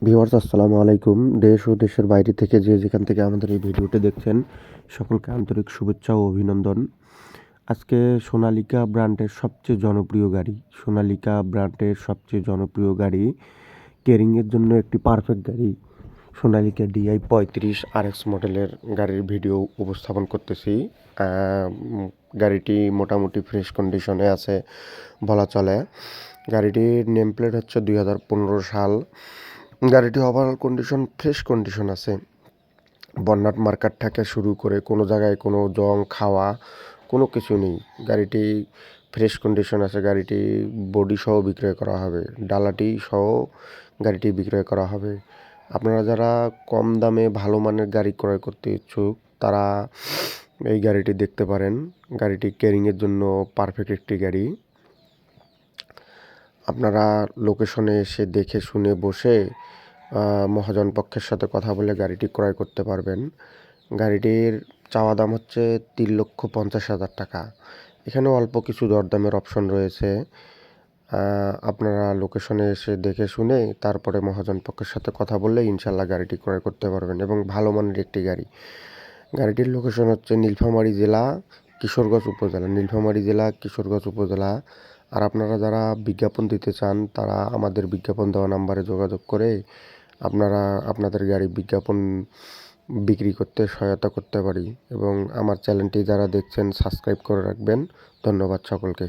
Viewers আসসালামু আলাইকুম। দেশ ও দেশের বাইরে থেকে যেখান থেকে আমাদের এই ভিডিওটি দেখছেন সকলকে আন্তরিক শুভেচ্ছা ও অভিনন্দন। আজকে সোনালিকা ব্র্যান্ডের সবচেয়ে জনপ্রিয় গাড়ি কেরিংয়ের জন্য একটি পারফেক্ট গাড়ি সোনালিকা DI 35 RX মডেলের গাড়ির ভিডিও উপস্থাপন করতেছি। গাড়িটি মোটামুটি ফ্রেশ কন্ডিশনে আছে বলা চলে। গাড়িটির নেম প্লেট হচ্ছে 2015 সাল। গাড়িটি ওভারঅল কন্ডিশন ফ্রেশ কন্ডিশন আছে। বন্যাট মার্কার থেকে শুরু করে কোনো জায়গায় কোনো জং খাওয়া কোনো কিছু নেই। গাড়িটি ফ্রেশ কন্ডিশন আছে। গাড়িটি বডি সহ বিক্রয় করা হবে, ডালাটি সহ গাড়িটি বিক্রয় করা হবে। আপনারা যারা কম দামে ভালো মানের গাড়ি ক্রয় করতে ইচ্ছুক তারা এই গাড়িটি দেখতে পারেন। গাড়িটি কেরিংয়ের জন্য পারফেক্ট একটি গাড়ি। আপনারা লোকেশনে এসে দেখে শুনে বসে মহাজন পক্ষের সাথে কথা বলে গাড়িটি ক্রয় করতে পারবেন। গাড়িটির চাওয়া দাম হচ্ছে 3,50,000 টাকা। এখানে অল্প কিছু দরদামের অপশন রয়েছে। আপনারা লোকেশনে এসে দেখে শুনে তারপরে মহাজন পক্ষের সাথে কথা বললে ইনশাল্লাহ গাড়িটি ক্রয় করতে পারবেন এবং ভালো মানের একটি গাড়ি। গাড়িটির লোকেশন হচ্ছে নীলফামারী জেলা কিশোরগঞ্জ উপজেলা। আর আপনারা যারা বিজ্ঞাপন দিতে চান তারা আমাদের বিজ্ঞাপন দেওয়া নাম্বারে যোগাযোগ করে আপনারা আপনাদের গাড়ি বিজ্ঞাপন বিক্রি করতে সহায়তা করতে পারি। এবং আমার চ্যানেলটি যারা দেখছেন সাবস্ক্রাইব করে রাখবেন। ধন্যবাদ সকলকে।